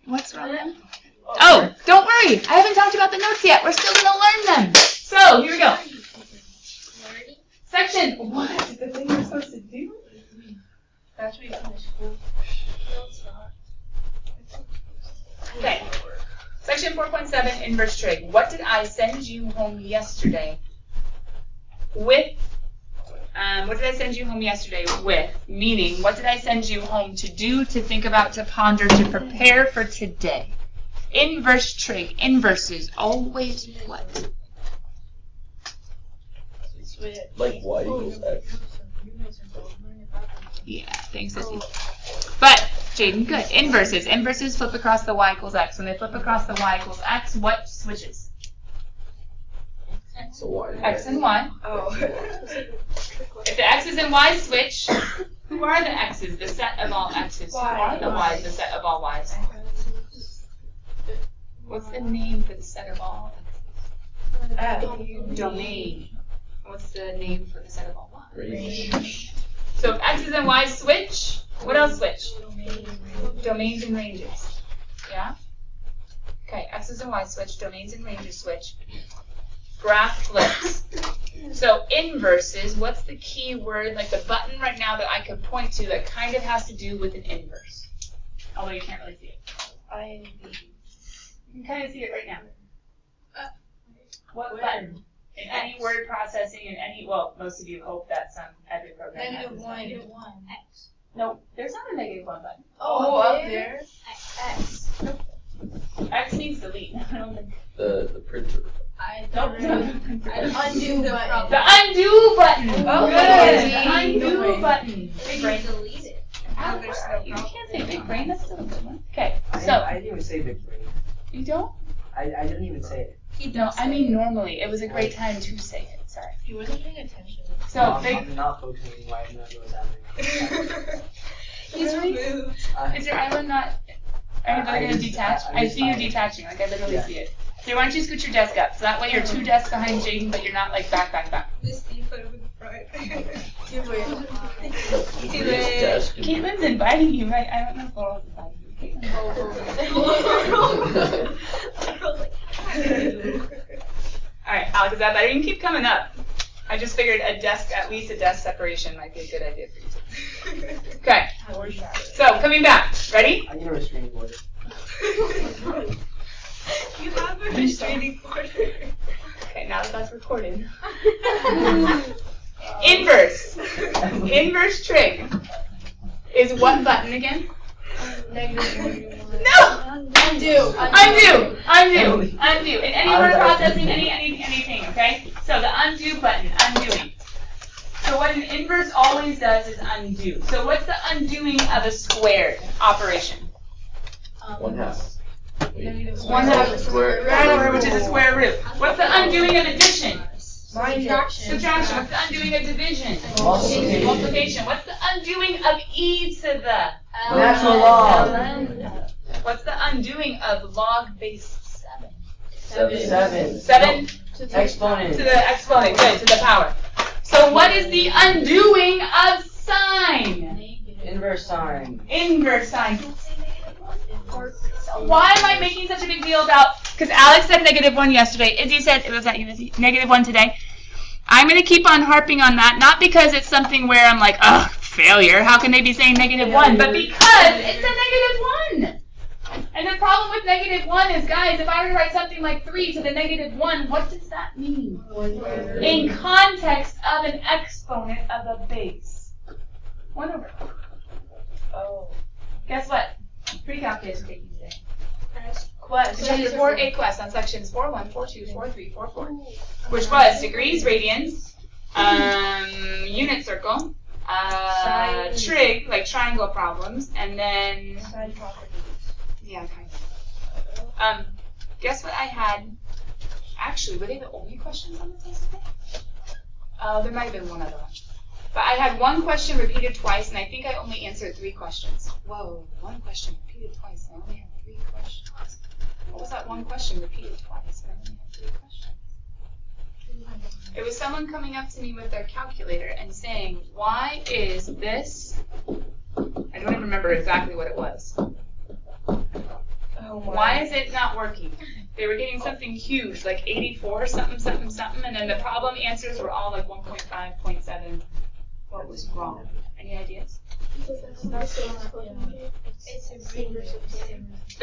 What's wrong? Oh, don't worry. I haven't talked about the notes yet. We're still going to learn them. So, here we go. Section. What is the thing we're supposed to do? That's what you finish school. No, it's not. Okay. Section 4.7, inverse trig. What did I send you home yesterday with? What did I send you home yesterday with? Meaning, what did I send you home to do, to think about, to ponder, to prepare for today? Inverse trig. Inverses always what? Like y equals x. Yeah, thanks, Sissy. But, Jaden, good. Inverses. Inverses flip across the y equals x. When they flip across the y equals x, what switches? So y. X and y. Oh. If the x's and y's switch, who are the x's? The set of all x's. Who are the y's? The set of all y's. What's the name for the set of all x's? Domain. What's the name for the set of all y's? Range. So if x's and y's switch, what else switch? Domains and ranges. Yeah? Okay, x's and y's switch, domains and ranges switch. Graph flips. So inverses, what's the key word, like the button right now that I could point to that kind of has to do with an inverse? Although you can't really see it. You can kind of see it right now. What button? In any word processing, in any, well, most of you hope that some every program has this button. -1. X. Nope, there's not a -1 button. Oh, up there? X. Nope. X means delete. I don't think. The printer. Nope. Undo button. The undo button. Oh, good. okay. The undo button. Big brain. Delete it. Oh, you can't say big brain. That's still a good one. Okay. So I didn't even say big brain. you don't? I didn't even say it. No, I mean normally. It was a great time to say it. Sorry. He wasn't paying attention. So No, big. I'm not focusing why I know what's happening. He's removed. Is your island not? Are you going to detach? I see you detaching. Like I literally see it. So why don't you scoot your desk up? So that way you're 2 desks behind Jaden, but you're not like back. This deep over the front. Do it. Do This it. desk and- Caitlin's inviting you, right? I don't know if Laurel's inviting you. All right, Alex, is that better? You can keep coming up. I just figured at least a desk separation might be a good idea for you too. Okay. So coming back. Ready? I need a restraining order. You have a restraining order. Okay, now that that's recorded. Inverse. Inverse trig is what button again? No! Undo. In any word processing, anything, okay? So the undo button, undoing. So what an inverse always does is undo. So what's the undoing of a squared operation? 1/2. One half Square. which is a square root. What's the undoing of addition? Subtraction. Subtraction. What's the undoing of division? Multiplication. Multiplication. What's the undoing of e to the? Natural log. What's the undoing of log base 7? 7. 7 Exponent. to the exponent. Good, to the power. So what is the undoing of sign? Inverse sign. Inverse sign. Why am I making such a big deal about, because Alex said -1 yesterday, Izzy said, it was that you, Izzy? -1 today. I'm going to keep on harping on that, not because it's something where I'm like, ugh, failure, how can they be saying -1? But because it's a -1. And the problem with -1 is, guys, if I were to write something like 3 to the -1, what does that mean? In context of an exponent of a base. 1 over. Oh. Guess what? Pre-calc is taking today. Quest. Chapter 4A quest on sections 4.1, 4.2, 4.3, 4.4, which was degrees, radians, unit circle, trig, like triangle problems, and then, Side properties. yeah, kind of. Guess what I had? Actually, were they the only questions on the test today? There might have been one other one. But I had one question repeated twice, and I think I only answered 3 questions. Whoa, one question repeated twice, and I only had 3 questions. What was that one question repeated twice, and I only had 3 questions? It was someone coming up to me with their calculator and saying, why is this, I don't even remember exactly what it was. Why is it not working? They were getting something huge, like 84, something, something, something, and then the problem answers were all like 1.5, 0.7. What was wrong? Any ideas? The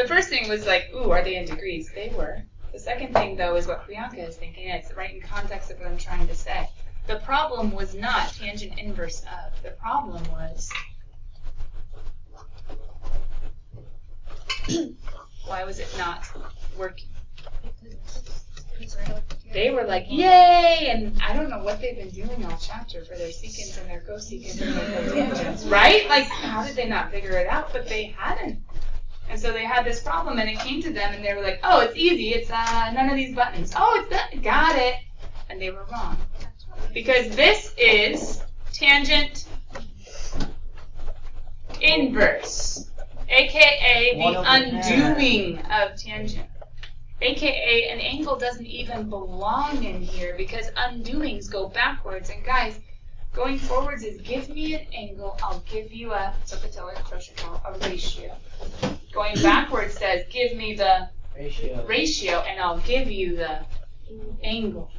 first thing was like, ooh, are they in degrees? They were. The second thing, though, is what Priyanka is thinking. It's right in context of what I'm trying to say. The problem was not tangent inverse of. The problem was, why was it not working? They were like, yay! And I don't know what they've been doing all chapter for their secants and their cosecants and their cotangents, right? Like, how did they not figure it out? But they hadn't. And so they had this problem, and it came to them, and they were like, oh, it's easy. It's none of these buttons. Oh, it's that. Got it. And they were wrong. Because this is tangent inverse, a.k.a. the undoing of tangent. A.k.a. an angle doesn't even belong in here because undoings go backwards. And guys, going forwards is give me an angle, I'll give you a ratio. Going backwards says give me the ratio and I'll give you the angle.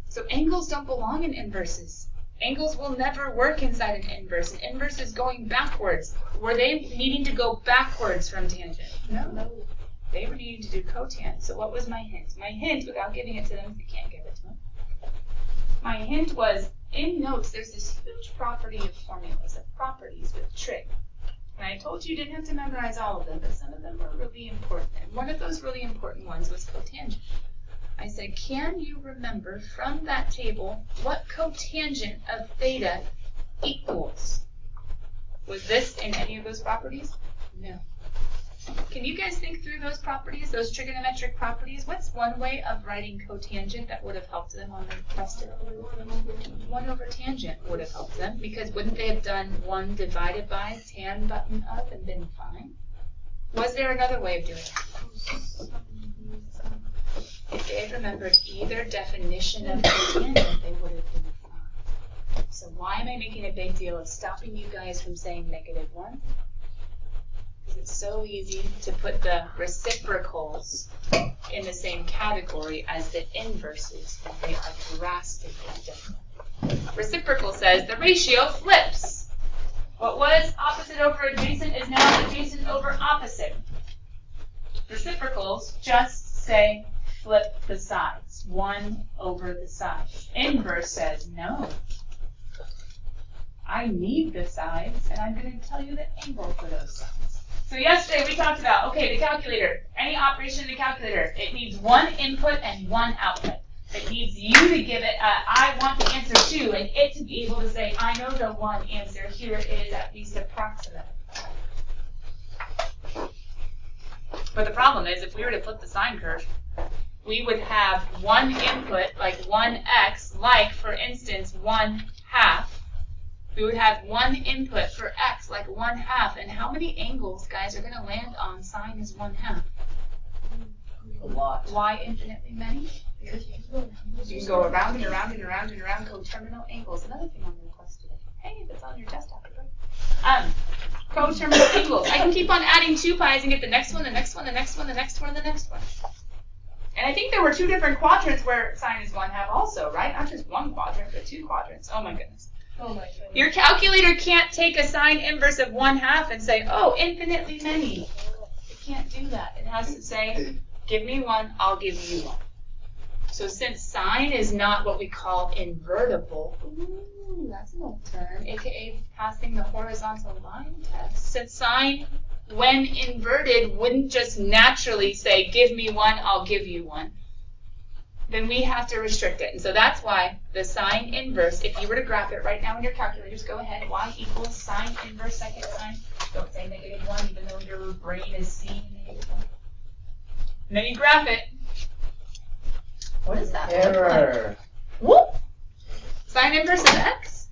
So angles don't belong in inverses. Angles will never work inside an inverse. An inverse is going backwards. Were they needing to go backwards from tangent? No. They were needing to do cotangent. So what was my hint? My hint, without giving it to them, I can't give it to them. My hint was, in notes, there's this huge property of formulas, of properties with trig. And I told you didn't have to memorize all of them, but some of them were really important. And one of those really important ones was cotangent. I said, can you remember from that table what cotangent of theta equals? Was this in any of those properties? No. Can you guys think through those properties, those trigonometric properties? What's one way of writing cotangent that would have helped them on the rest of it? 1 over tangent would have helped them, because wouldn't they have done 1 divided by tan button up and been fine? Was there another way of doing it? If they had remembered either definition of cotangent, they would have been fine. So why am I making a big deal of stopping you guys from saying -1? Because it's so easy to put the reciprocals in the same category as the inverses when they are drastically different. Reciprocal says the ratio flips. What was opposite over adjacent is now adjacent over opposite. Reciprocals just say flip the sides, 1 over the sides. Inverse says no. I need the sides, and I'm going to tell you the angle for those sides. So yesterday we talked about, okay, the calculator, any operation in the calculator, it needs 1 input and 1 output. It needs you to give it I want the answer 2, and it to be able to say, I know the 1 answer, here it is, at least approximate. But the problem is, if we were to flip the sine curve, we would have 1 input, like 1x, like, for instance, 1/2. We would have 1 input for x, like 1/2. And how many angles, guys, are going to land on sine is 1/2? A lot. Why infinitely many? You go around and around and around and around, coterminal angles. Another thing on the request today. Hey, if it's on your desktop, right? Coterminal angles. I can keep on adding 2 pi's and get the next one, the next one, the next one, the next one, and the next one. And I think there were 2 different quadrants where sine is 1/2 also, right? Not just 1 quadrant, but 2 quadrants. Oh my goodness. Oh my goodness. Your calculator can't take a sine inverse of 1/2 and say, oh, infinitely many. It can't do that. It has to say, give me 1, I'll give you 1. So since sine is not what we call invertible, ooh, that's an old term, aka passing the horizontal line test. Since sine, when inverted, wouldn't just naturally say, give me 1, I'll give you 1. Then we have to restrict it. And so that's why the sine inverse, if you were to graph it right now in your calculators, go ahead, y equals sine inverse second sine. Don't say -1, even though your brain is seeing -1. And then you graph it. What is that? Error. Whoop! Sine inverse of x.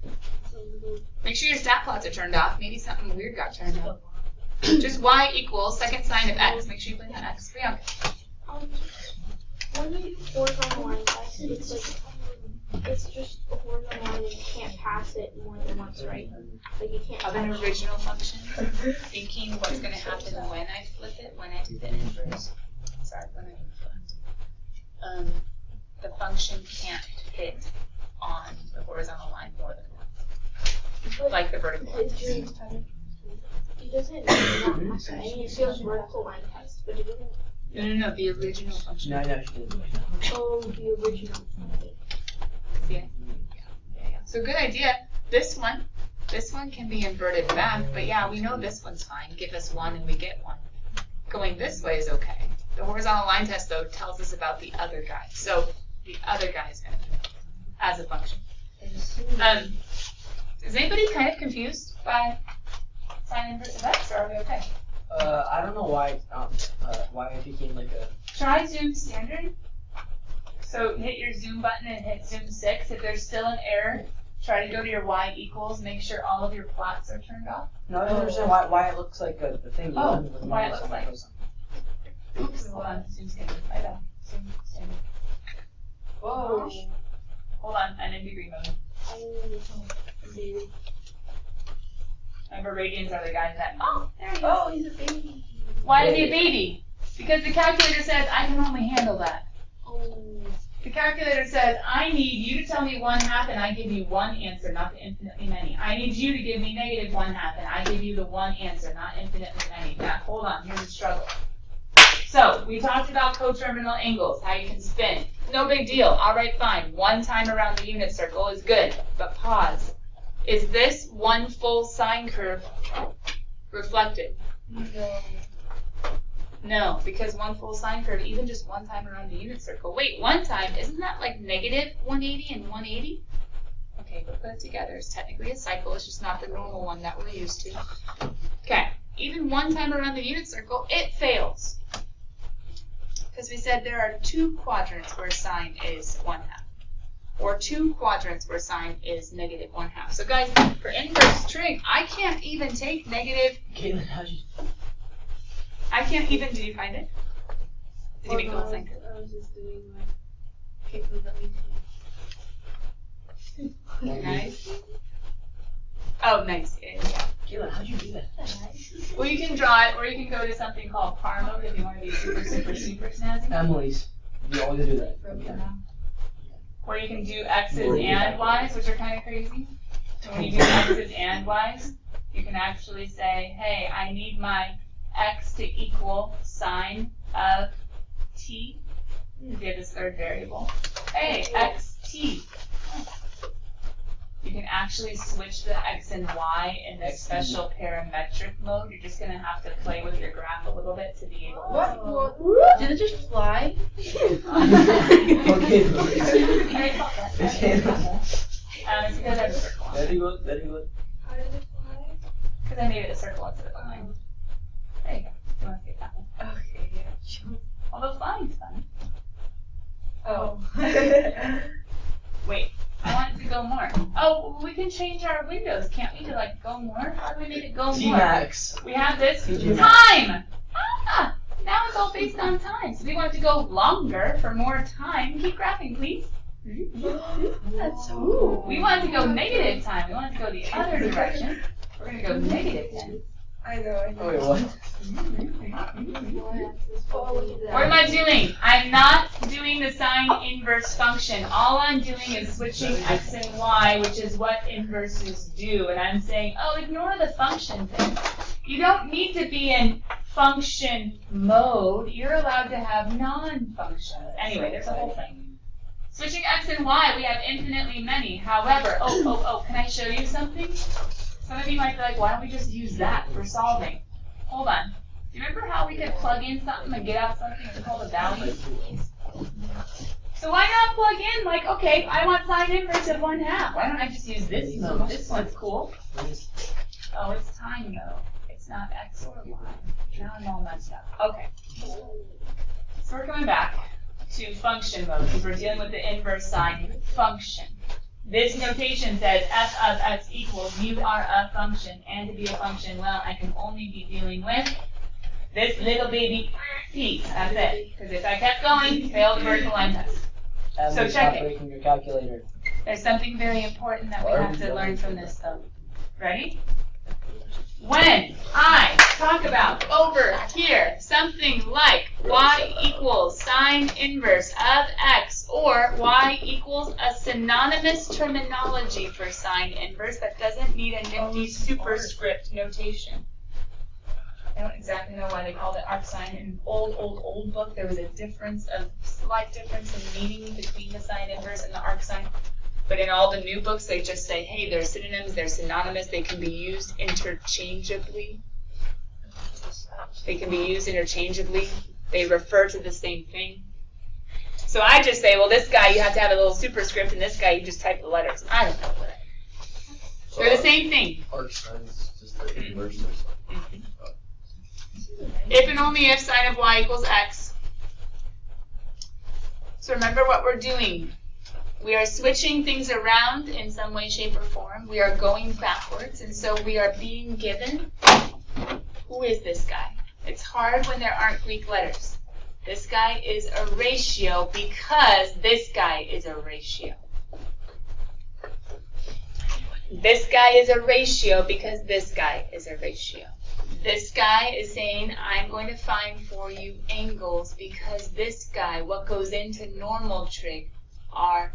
Make sure your stat plots are turned off. Maybe something weird got turned off. Just y equals second sine of x. Make sure you put that x. When you do horizontal line test, it's just a horizontal line and you can't pass it more than once, right? Like you can't Of an original function, thinking what's going to happen when I flip it, when I Then inverse. Sorry, let me the function can't hit on the horizontal line more than once, like the vertical line. It doesn't not pass it. I mean, it feels vertical line test, but it doesn't. No, the original function. No, I know she did. Oh, the original. Yeah. So good idea. This one can be inverted back, but yeah, we know this one's fine. Give us one and we get one. Going this way is okay. The horizontal line test, though, tells us about the other guy. So the other guy is going to be as a function. Is anybody kind of confused by sine inverse of x, or are we okay? I don't know why it became like a. Try zoom standard. So hit your zoom button and hit zoom 6. If there's still an error, try to go to your y equals. Make sure all of your plots are turned off. No, I don't understand why it looks like a thing. Oh, why it looks like. Oops, hold on. Zoom standard. I know. Zoom standard. Whoa. Hold on. I'm in degree mode. Remember, radians are the guys that. Oh, there he is. Oh, he's a baby. Why is he a baby? Because the calculator says I can only handle that. The calculator says, I need you to tell me 1/2 and I give you one answer, not the infinitely many. I need you to give me negative 1/2 and I give you the one answer, not infinitely many. Now, hold on, here's the struggle. So, we talked about coterminal angles, how you can spin. No big deal. All right, fine. One time around the unit circle is good, but pause. Is this one full sine curve reflected? No. No, because one full sine curve, even just one time around the unit circle. Wait, one time, isn't that like negative 180 and 180? Okay, but put it together. It's technically a cycle, it's just not the normal one that we're used to. Okay, even one time around the unit circle, it fails. Because we said there are 2 quadrants where sine is 1/2. Or 2 quadrants where sine is negative 1/2. So guys, for inverse trig, I can't even take negative. Caitlin, how'd you? I can't even. Did you find it? Did you make a little sine curve? I was just doing my. Okay, let me see. Nice. Oh, nice. Yeah. Caitlin, how'd you do that? Well, you can draw it, or you can go to something called par mode if you want to be super, super, super snazzy. Emily's. You always do that. Or you can do x's and y's, which are kind of crazy. And when you do x's and y's, you can actually say, hey, I need my x to equal sine of t. If you have this third variable. Hey, xt. You can actually switch the x and y in this special parametric mode. You're just going to have to play with your graph a little bit to be able to. What? Did it just fly? Okay. It's because I have a circle on it. Very good, very good. How did it fly? Because I made it a circle instead of a line. There you go. You want to take that one. Okay, yeah. Although flying's fun. Oh. Wait, I want it to go more. Oh, we can change our windows, can't we, to like go more? How do we make it go more? T-Max. We have this T-Max. time! Ah! Now it's all based on time. So we want it to go longer for more time. Keep graphing, please. That's so. We want it to go negative time. We want it to go the other direction. We're going to go negative 10. I know. Oh, wait, what? What am I doing? I'm not doing the sine inverse function. All I'm doing is switching x and y, which is what inverses do. And I'm saying, oh, ignore the function thing. You don't need to be in function mode. You're allowed to have non-functions. Anyway, there's a whole thing. Switching x and y, we have infinitely many. However, can I show you something? Some of you might be like, why don't we just use that for solving? Hold on. Do you remember how we could plug in something and get out something that's called a value? So why not plug in, like, okay, I want sine inverse of 1/2. Why don't I just use this mode? This one's cool. Oh, it's time, though. It's not x or y. Now I'm all messed up. Okay. So we're coming back to function mode because we're dealing with the inverse sine function. This notation says f of x equals you are a function, and to be a function, well, I can only be dealing with this little baby piece. That's it. Because if I kept going, fail the vertical line test. So check it. Breaking your calculator. There's something very important that we have to learn from this, though. Ready? When I talk about over here something like y equals sine inverse of x, or y equals a synonymous terminology for sine inverse that doesn't need a nifty superscript notation. I don't exactly know why they called it arcsine. In an old book, there was a slight difference in meaning between the sine inverse and the arcsine. But in all the new books, they just say, hey, they're synonyms, they're synonymous, they can be used interchangeably. They can be used interchangeably. They refer to the same thing. So I just say, well, this guy, you have to have a little superscript, and this guy, you just type the letters. I don't know. They're the same thing. Arcsine is just the inverse or something. If and only if sine of y equals x. So remember what we're doing. We are switching things around in some way, shape, or form. We are going backwards, and so we are being given, who is this guy? It's hard when there aren't Greek letters. This guy is a ratio because this guy is a ratio. This guy is a ratio because this guy is a ratio. This guy is saying, I'm going to find for you angles because this guy, what goes into normal trig, are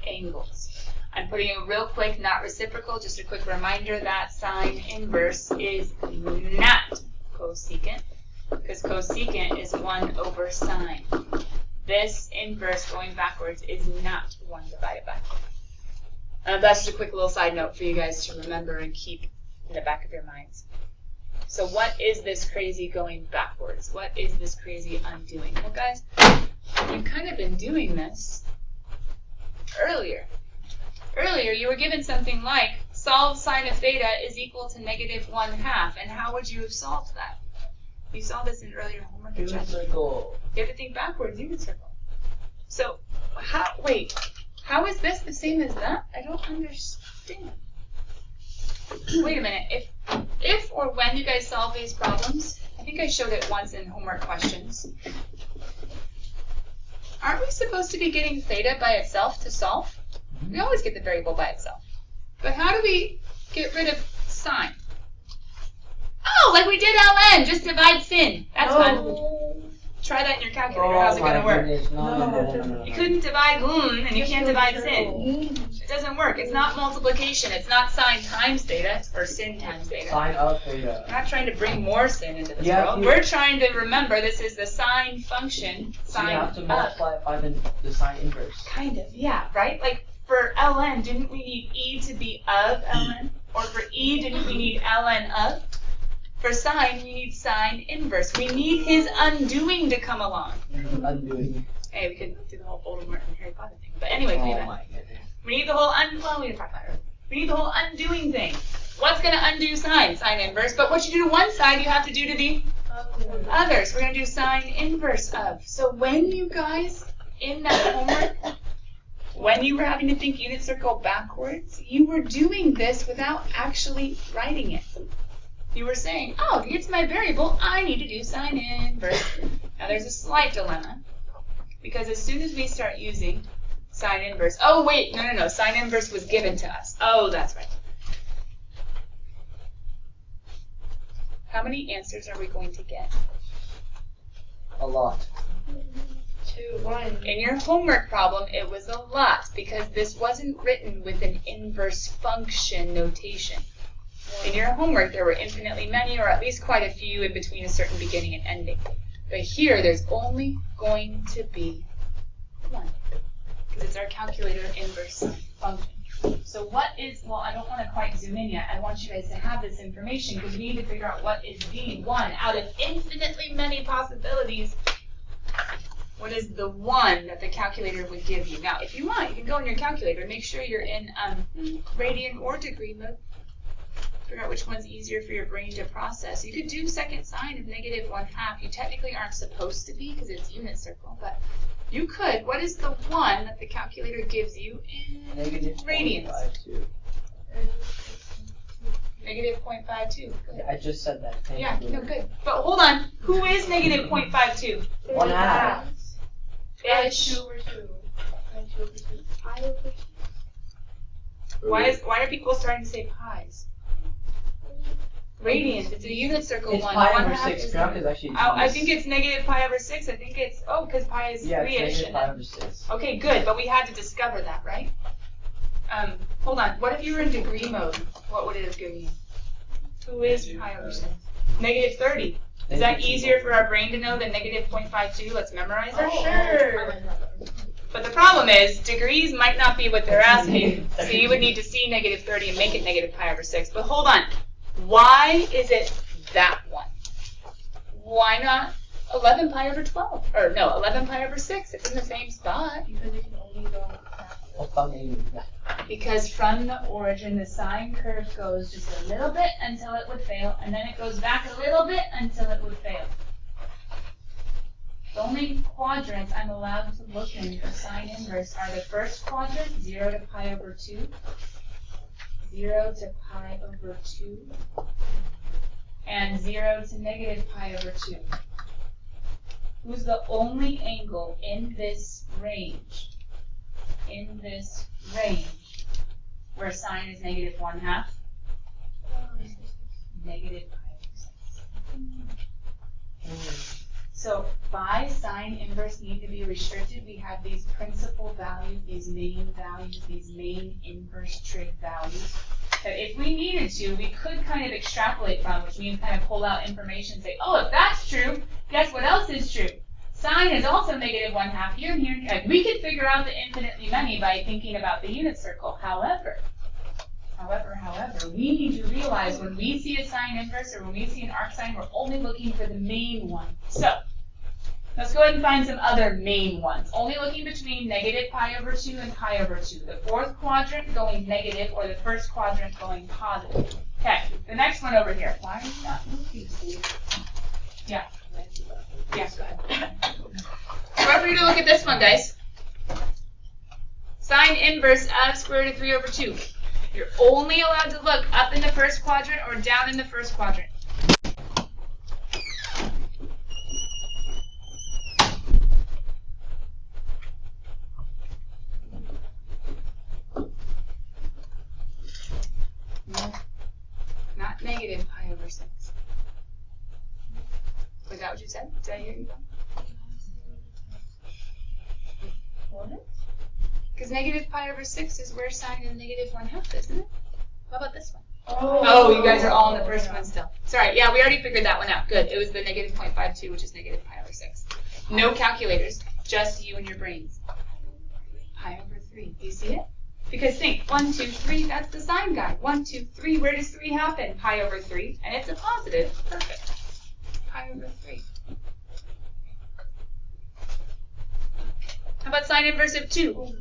angles. I'm putting a real quick, not reciprocal, just a quick reminder that sine inverse is not cosecant, because cosecant is 1 over sine. This inverse going backwards is not 1 divided by 4. That's just a quick little side note for you guys to remember and keep in the back of your minds. So what is this crazy going backwards? What is this crazy undoing? Well, guys, you've kind of been doing this earlier. Earlier, you were given something like solve sine of theta is equal to -1/2. And how would you have solved that? You saw this in earlier homework. Unit circle. You have to think backwards, unit circle. So, how is this the same as that? I don't understand. Wait a minute. If or when you guys solve these problems, I think I showed it once in homework questions. Aren't we supposed to be getting theta by itself to solve? We always get the variable by itself. But how do we get rid of sine? Oh, like we did ln, just divide sin. That's fun. Try that in your calculator. How's it going to work? No. You couldn't divide and you can't divide sin. It doesn't work. It's not multiplication. It's not sine times theta or sin times theta. Sine of theta. We're not trying to bring more sin into this Yeah, world. We're trying to remember this is the sine function. So you have to Sine multiply it by the sine inverse. Kind of, yeah, right? Like for ln, didn't we need e to be of ln? Or for e, didn't we need ln of? For sine, we need sine inverse. We need his undoing to come along. Undoing. Hey, we could do the whole Voldemort and Harry Potter thing. But anyway, leave it. My goodness. We need the whole we need the whole undoing thing. What's going to undo sine? Sine inverse. But what you do to one side, you have to do to the other. So we're going to do sine inverse of. So when you guys, in that homework, when you were having to think unit circle backwards, you were doing this without actually writing it. You were saying, oh, to get to my variable, I need to do sine inverse. Now there's a slight dilemma, because as soon as we start using sine inverse, oh wait, no, sine inverse was given to us. Oh, that's right. How many answers are we going to get? A lot. 2, 1. In your homework problem, it was a lot, because this wasn't written with an inverse function notation. In your homework, there were infinitely many, or at least quite a few in between a certain beginning and ending. But here, there's only going to be one, because it's our calculator inverse function. So what is, well, I don't want to quite zoom in yet. I want you guys to have this information, because we need to figure out what is the one out of infinitely many possibilities. What is the one that the calculator would give you? Now, if you want, you can go in your calculator and make sure you're in radian or degree mode. Figure out which one's easier for your brain to process. You could do second sine of -1/2. You technically aren't supposed to be because it's unit circle, but you could. What is the one that the calculator gives you in radians? -0.52. Good. I just said that. Thank Yeah, you. no, good. But hold on. Who is -0.52? 1/2. Ish. 2 over 2. 2 over 2. I over Why are people starting to say pies? Radians. It's a unit circle It's one. pi One over half 6. is- Graph is actually. Oh, I think it's negative pi over 6. I think it's, because pi is Yeah, it's 3-ish. negative pi over 6. Okay, good, but we had to discover that, right? Hold on. What if you were in degree mode? What would it have given you? Who is pi over 6? Negative 30. Is that easier for our brain to know than negative 0.52? Let's memorize it. Sure. But the problem is, degrees might not be what they're asking, so you would need to see negative 30 and make it negative pi over 6. But hold on. Why is it that one? Why not 11 pi over 12? Or no, 11 pi over 6. It's in the same spot. Because it can only go Because from the origin, the sine curve goes just a little bit until it would fail, and then it goes back a little bit until it would fail. The only quadrants I'm allowed to look in for sine inverse are the first quadrant, 0 to pi over 2, 0 to pi over 2, and 0 to negative pi over 2. Who's the only angle in this range? Where sine is negative 1/2, negative pi over 6. So by sine inverse need to be restricted, we have these principal values, these main values, these main inverse trig values, that if we needed to, we could kind of extrapolate from, which means kind of pull out information and say, oh, if that's true, guess what else is true? Sine is also negative 1/2 here and here. And we could figure out the infinitely many by thinking about the unit circle. However, we need to realize when we see a sine inverse or when we see an arcsine, we're only looking for the main one. So let's go ahead and find some other main ones. Only looking between negative pi over 2 and pi over 2. The fourth quadrant going negative or the first quadrant going positive. Okay, the next one over here. Why are you not moving, Steve? Yeah. Yes, go ahead. We're free to look at this one, guys. Sine inverse of square root of 3 over 2. You're only allowed to look up in the first quadrant or down in the first quadrant. No, not negative pi over 6. Was that what you said? Did I hear you? What? Because negative pi over 6 is where sine is negative 1/2, isn't it? How about this one? Oh, you guys are all in the first one still. Sorry, yeah, we already figured that one out. Good. It was the negative 0.52, which is negative pi over 6. No calculators, just you and your brains. Pi over 3. Do you see it? Because think, 1, 2, 3, that's the sine guy. 1, 2, 3, where does 3 happen? Pi over 3, and it's a positive. Perfect. Pi over 3. How about sine inverse of 2?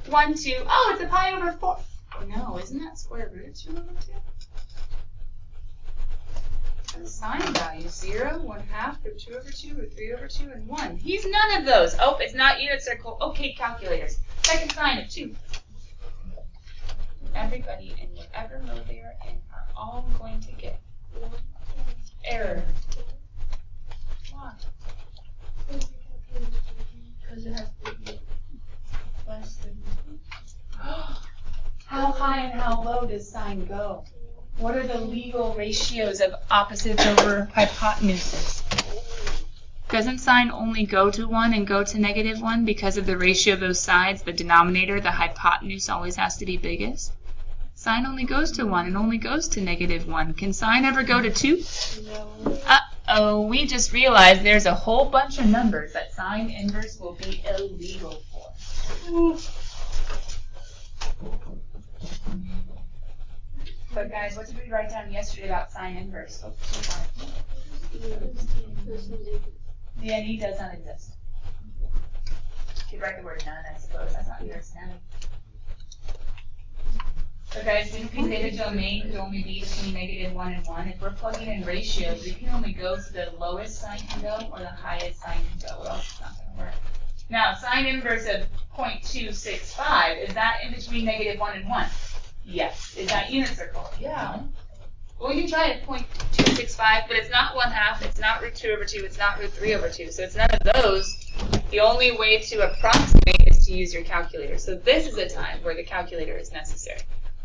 1, 2, oh, it's a pi over 4. No, isn't that square root of 2 over 2? The sine value, 0, 1/2, root 2 over 2, root 3 over 2, and 1. He's none of those. Oh, it's not unit circle. Okay, calculators. Second sine of 2. Everybody in whatever mode they are in are all going to get error. Why? Because it has to be less than. How high and how low does sine go? What are the legal ratios of opposites over hypotenuses? Doesn't sine only go to 1 and go to negative 1 because of the ratio of those sides? The denominator, the hypotenuse, always has to be biggest. Sine only goes to 1 and only goes to negative 1. Can sine ever go to 2? No. Uh-oh, we just realized there's a whole bunch of numbers that sine inverse will be illegal for. But guys, what did we write down yesterday about sine inverse? Oh, the NE does not exist. You could write the word none, I suppose. That's not yours, none. So guys, didn't we say the domain could only be between negative 1 and 1? If we're plugging in ratios, we can only go to the lowest sine can go or the highest sine can go, or else it's not going to work. Now, sine inverse of 0.265, is that in between negative 1 and 1? Yes. Is that unit circle? Yeah. Well, you can try it 0.265, but it's not 1/2, it's not root 2 over 2, it's not root 3 over 2, so it's none of those. The only way to approximate is to use your calculator. So this is a time where the calculator is necessary.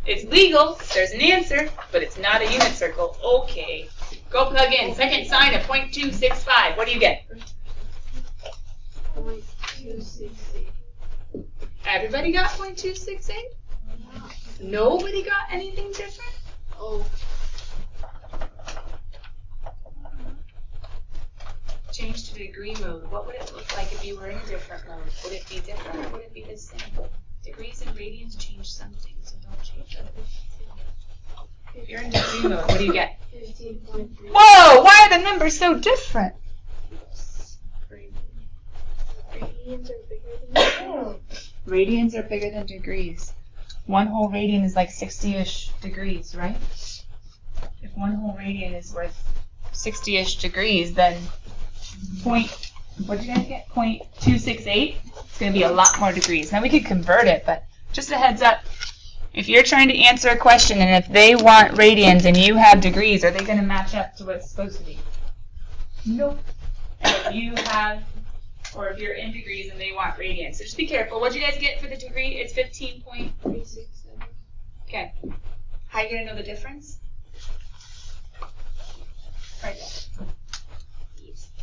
It's legal, there's an answer, but it's not a unit circle. Okay. Go plug in. Second sine of 0.265. What do you get? 0.268. Everybody got 0.268? Nobody got anything different? Oh. Change to degree mode. What would it look like if you were in a different mode? Would it be different or would it be the same? Degrees and radians change something, so don't change others. If you're in degree mode, what do you get? 15.3. Whoa! Why are the numbers so different? Radians are bigger than Radians are bigger than degrees. One whole radian is like 60-ish degrees, right? If one whole radian is worth 60-ish degrees, then what did you guys get? 0.268? It's going to be a lot more degrees. Now we could convert it, but just a heads up. If you're trying to answer a question and if they want radians and you have degrees, are they going to match up to what it's supposed to be? Nope. And if you have, or if you're in degrees and they want radians. So just be careful. What did you guys get for the degree? It's 15.367. Okay. How are you going to know the difference? Right there.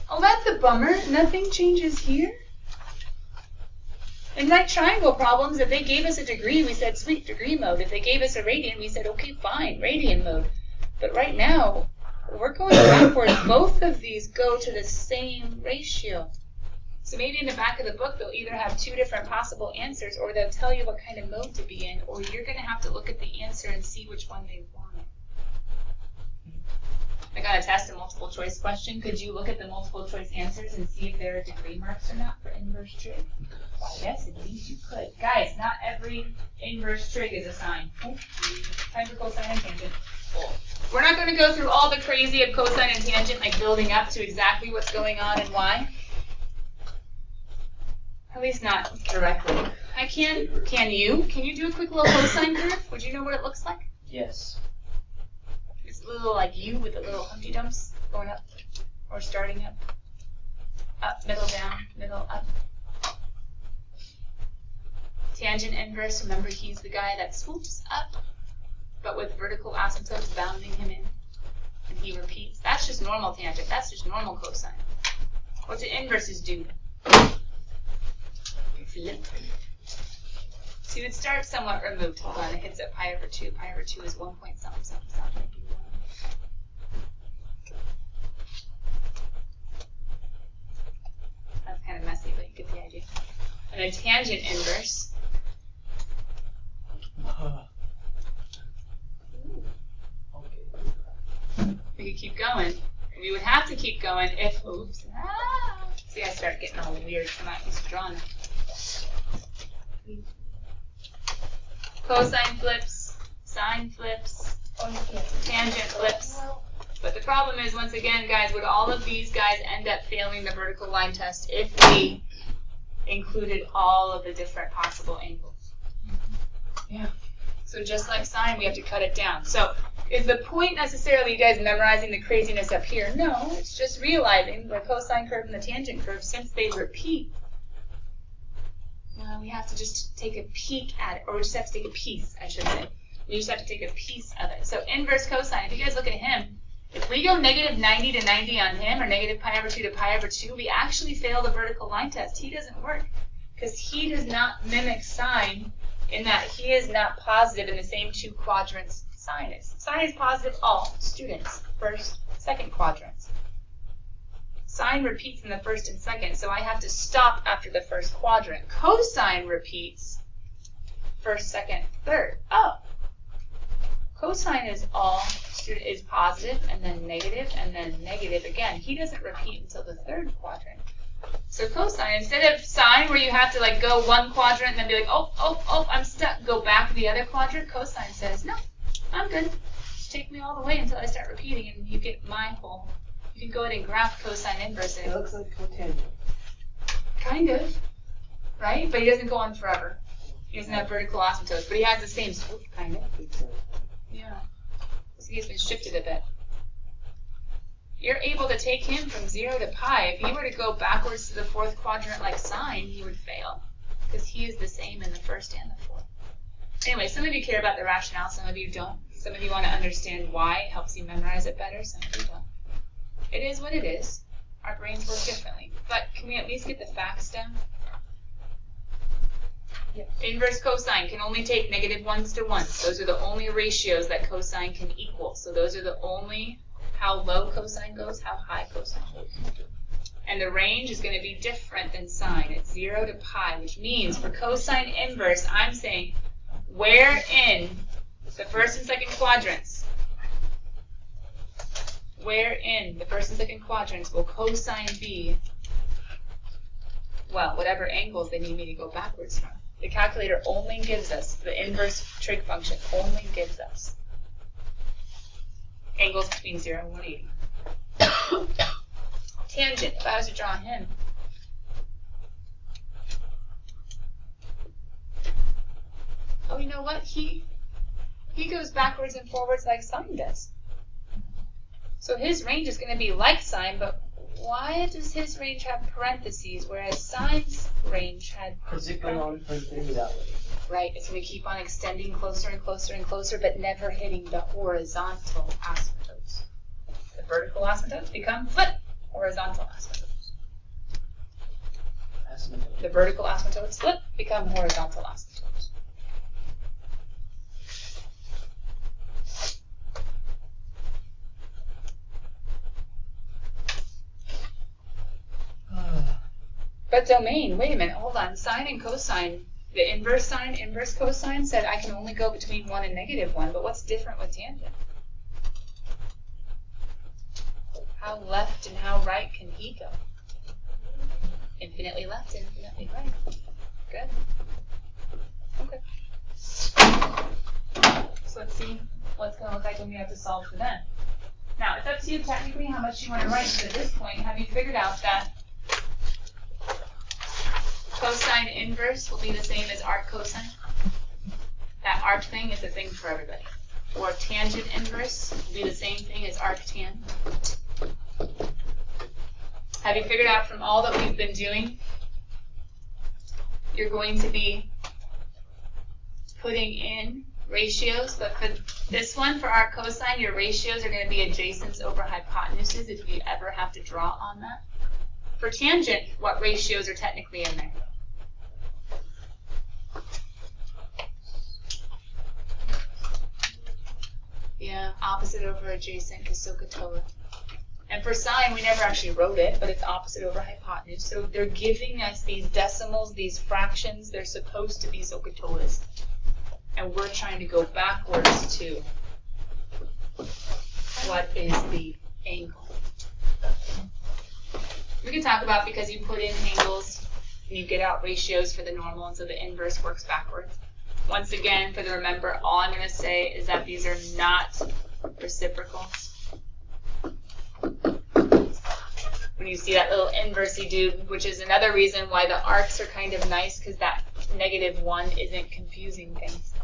Oh, that's a bummer. Nothing changes here. In right triangle problems, if they gave us a degree, we said, sweet, degree mode. If they gave us a radian, we said, okay, fine, radian mode. But right now, we're going backwards. Both of these go to the same ratio. So maybe in the back of the book, they'll either have two different possible answers, or they'll tell you what kind of mode to be in, or you're going to have to look at the answer and see which one they want. I got a test, a multiple choice question. Could you look at the multiple choice answers and see if there are degree marks or not for inverse trig? Why, yes, indeed you could. Guys, not every inverse trig is a sine. Time for cosine and tangent. We're not going to go through all the crazy of cosine and tangent, like building up to exactly what's going on and why. At least not directly. I can. Can you? Can you do a quick little cosine curve? Would you know what it looks like? Yes. It's a little like you with the little Humpty Dumps going up or starting up. Up, middle, down, middle, up. Tangent inverse, remember he's the guy that swoops up, but with vertical asymptotes bounding him in. And he repeats. That's just normal tangent. That's just normal cosine. What do inverses do? Flip. So you would start somewhat removed. Hold on, it hits at pi over 2. Pi over 2 is 1 point something, something, something. That's kind of messy, but you get the idea. And a tangent inverse. We could keep going. And we would have to keep going if, oops, see, I start getting all weird. I'm not used to drawing. Cosine flips, sine flips, tangent flips. But the problem is, once again, guys, would all of these guys end up failing the vertical line test if we included all of the different possible angles? Yeah. So just like sine, we have to cut it down. So is the point necessarily you guys memorizing the craziness up here? No, it's just realizing the cosine curve and the tangent curve, since they repeat, we have to just take a peek at it, or we just have to take a piece, I should say. We just have to take a piece of it. So inverse cosine, if you guys look at him, if we go negative 90 to 90 on him, or negative pi over 2 to pi over 2, we actually fail the vertical line test. He doesn't work, because he does not mimic sine in that he is not positive in the same two quadrants sine is. Sine is positive all students, first, second quadrants. Sine repeats in the first and second, so I have to stop after the first quadrant. Cosine repeats first, second, third. Oh, cosine is all student is positive, and then negative again. He doesn't repeat until the third quadrant. So cosine, instead of sine where you have to like go one quadrant and then be like, oh, I'm stuck, go back to the other quadrant, cosine says, no, I'm good. Just take me all the way until I start repeating and you get my whole. You can go ahead and graph cosine inverse. It looks like cotangent. Kind of, right? But he doesn't go on forever. He doesn't have vertical asymptotes, but he has the same swoop, kind of. Yeah. So he's been shifted a bit. You're able to take him from 0 to pi. If he were to go backwards to the fourth quadrant like sine, he would fail, because he is the same in the first and the fourth. Anyway, some of you care about the rationale, some of you don't. Some of you want to understand why, it helps you memorize it better, some of you don't. It is what it is. Our brains work differently. But can we at least get the facts down? Yes. Inverse cosine can only take negative ones to ones. Those are the only ratios that cosine can equal. So those are the only how low cosine goes, how high cosine goes. And the range is going to be different than sine. It's 0 to pi, which means for cosine inverse, I'm saying where in the first and second quadrants, where in the first and second quadrants will cosine be, well, whatever angles they need me to go backwards from. The calculator only gives us, the inverse trig function only gives us angles between 0 and 180. Tangent, if I was to draw him, oh, you know what? He goes backwards and forwards like sine does. So his range is going to be like sine, but why does his range have parentheses, whereas sine's range had Because it goes on for through that way. Right, it's going to keep on extending closer and closer and closer, but never hitting the horizontal asymptotes. The vertical asymptotes become flip horizontal asymptotes. Asymptote. The vertical asymptotes flip, become horizontal asymptotes. But domain, wait a minute, hold on. Sine and cosine, the inverse sine, inverse cosine said I can only go between 1 and negative 1, but what's different with tangent? How left and how right can he go? Infinitely left, infinitely right. Good. Okay. So let's see what's going to look like when we have to solve for them. Now, it's up to you technically how much you want to write, but at this point, have you figured out that cosine inverse will be the same as arc cosine? That arc thing is a thing for everybody. Or tangent inverse will be the same thing as arc tan. Have you figured out from all that we've been doing, you're going to be putting in ratios, but for this one, for arc cosine, your ratios are going to be adjacents over hypotenuses if you ever have to draw on that. For tangent, what ratios are technically in there? Yeah, opposite over adjacent, because SOHCAHTOA. And for sine, we never actually wrote it, but it's opposite over hypotenuse. So they're giving us these decimals, these fractions. They're supposed to be SOHCAHTOAs. And we're trying to go backwards to what is the angle. We can talk about because you put in angles and you get out ratios for the normal, and so the inverse works backwards. Once again, for the remember, all I'm going to say is that these are not reciprocal. When you see that little inversey dude, which is another reason why the arcs are kind of nice, because that -1 isn't confusing things.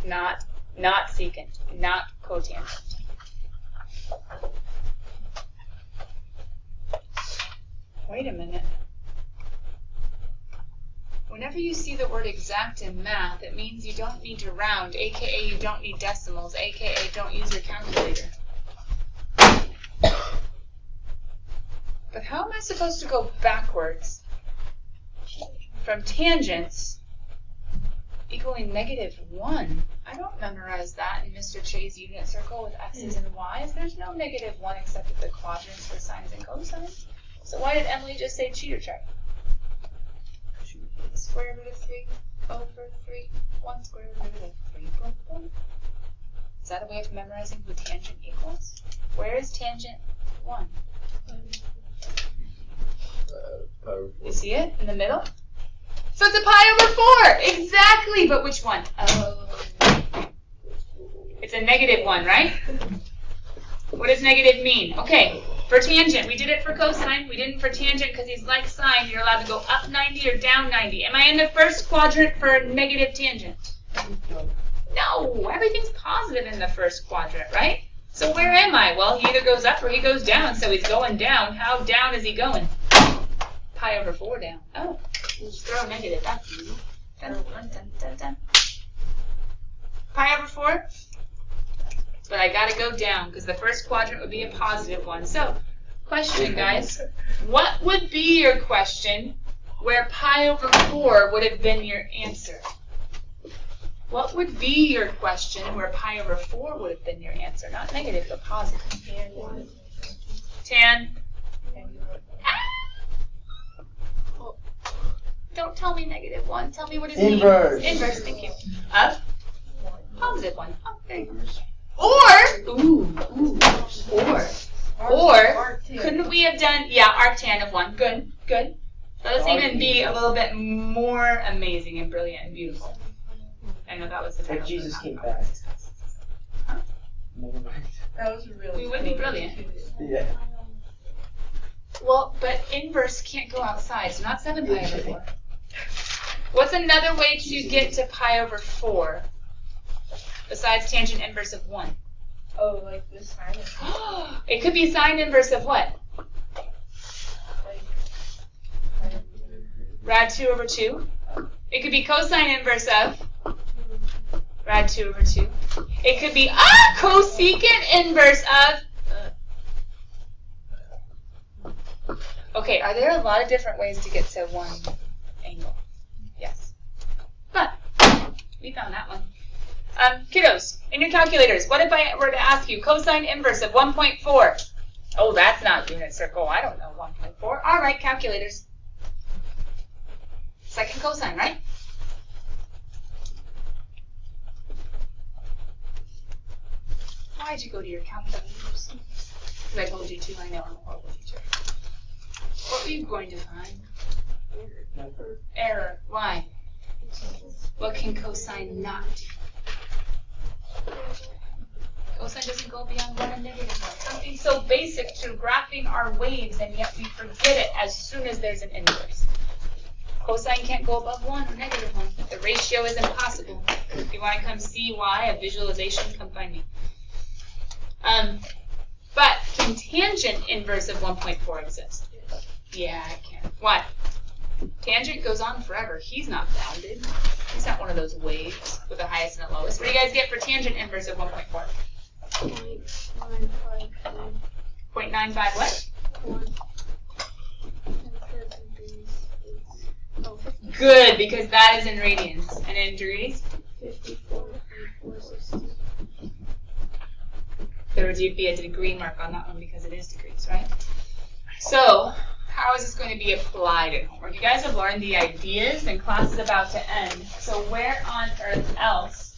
Not secant, not cotangent. Wait a minute. Whenever you see the word exact in math, it means you don't need to round, aka you don't need decimals, aka don't use your calculator. But how am I supposed to go backwards from tangents equaling -1? I don't memorize that in Mr. Che's unit circle with x's and y's. There's no -1 except at the quadrants for sines and cosines. So why did Emily just say cheater chart? Square root of 3 over 3, 1 square root of 3, boom, boom. Is that a way of memorizing who tangent equals? Where is tangent 1? You see it in the middle? So it's a pi over 4! Exactly! But which one? Oh. It's a -1, right? What does negative mean? Okay, for tangent, we did it for cosine. We didn't for tangent because he's like sine. You're allowed to go up 90 or down 90. Am I in the first quadrant for negative tangent? No, everything's positive in the first quadrant, right? So where am I? Well, he either goes up or he goes down, so he's going down. How down is he going? Pi over 4 down. Oh, just throw a negative. That's easy. Dun, dun, dun, dun, dun. Pi over 4. But I gotta go down because the first quadrant would be a positive one. So, question, guys. What would be your question where pi over 4 would have been your answer? What would be your question where pi over 4 would have been your answer? Not negative, but positive. Tan. Don't tell me negative 1. Tell me what it means. Inverse. Inverse, thank you. Of positive 1. Oh, there you go. Or, couldn't we have done, yeah, arctan of 1. Good, good. So let's even be a little bit more amazing and brilliant and beautiful. I know that was the title. If Jesus came back. Huh? Never mind. That was really. We would be brilliant. Yeah. Well, but inverse can't go outside, so not 7 pi over 4. What's another way to get to pi over 4 besides tangent inverse of 1? Oh, like this sign. It could be sine inverse of what? Rad 2 over 2. It could be cosine inverse of rad 2 over 2. It could be cosecant inverse of. Okay, are there a lot of different ways to get to one angle? Yes. But we found that one. Kiddos, in your calculators, what if I were to ask you cosine inverse of 1.4? Oh, that's not unit circle. I don't know 1.4. All right, calculators. Second cosine, right? Why'd you go to your calculators? Because I told you to. I know I'm a horrible teacher. What were you going to find? Error. Why? What can cosine not do? Cosine doesn't go beyond 1 and negative 1. Something so basic to graphing our waves, and yet we forget it as soon as there's an inverse. Cosine can't go above 1 or negative 1. The ratio is impossible. If you want to come see why, a visualization, come find me. But can tangent inverse of 1.4 exist? Yeah, it can. Why? Tangent goes on forever. He's not bounded. He's not one of those waves with a highest and a lowest. What do you guys get for tangent inverse of 1.4? 0.95 what? Good, because that is in radians. And in degrees? 54.462. There would be a degree mark on that one because it is degrees, right? So, how is this going to be applied at homework? You guys have learned the ideas and class is about to end. So where on earth else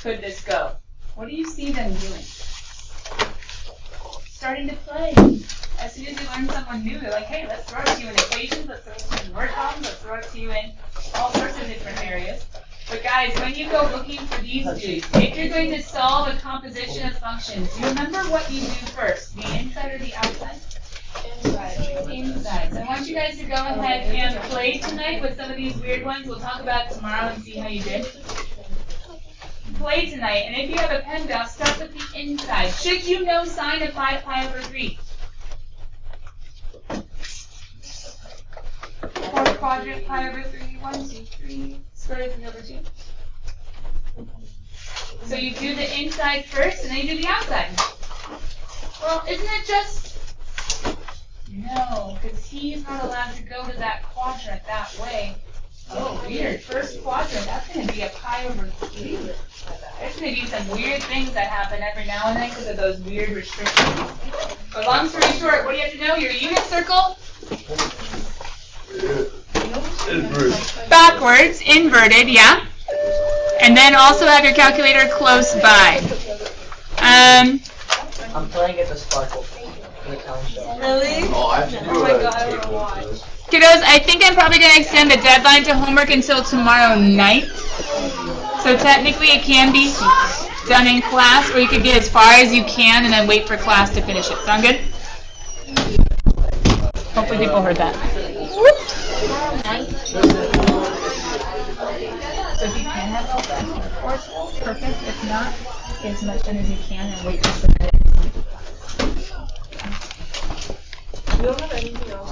could this go? What do you see them doing? Starting to play. As soon as you learn someone new, they're like, hey, let's throw it to you in equations, let's throw it to you in word problems, let's throw it to you in all sorts of different areas. But guys, when you go looking for these dudes, if you're going to solve a composition of functions, do you remember what you do first? The inside or the outside? Inside. So I want you guys to go ahead and play tonight with some of these weird ones. We'll talk about it tomorrow and see how you did. Play tonight, and if you have a PEMDAS, start with the inside. Should you know sine of 5 pi over 3? Fourth quadrant, pi over 3, 1, 2, 3, square root of 3 over 2. So you do the inside first, and then you do the outside. Well, isn't it just... No, because he's not allowed to go to that quadrant that way. Oh, weird. First quadrant, that's going to be a pi over 3. There's going to be some weird things that happen every now and then because of those weird restrictions. But long story short, what do you have to know? Your unit circle? Backwards, inverted, yeah. And then also have your calculator close by. I'm playing at the Sparkle. Really? Oh, I have to do Oh my God, I tape wanna watch. with Kiddos, I think I'm probably going to extend the deadline to homework until tomorrow night. So technically it can be done in class, or you could get as far as you can and then wait for class to finish it. Sound good? Hopefully people heard that. So if you can have all that, perfect. If not, get as much done as you can and wait to submit it. You don't have anything else?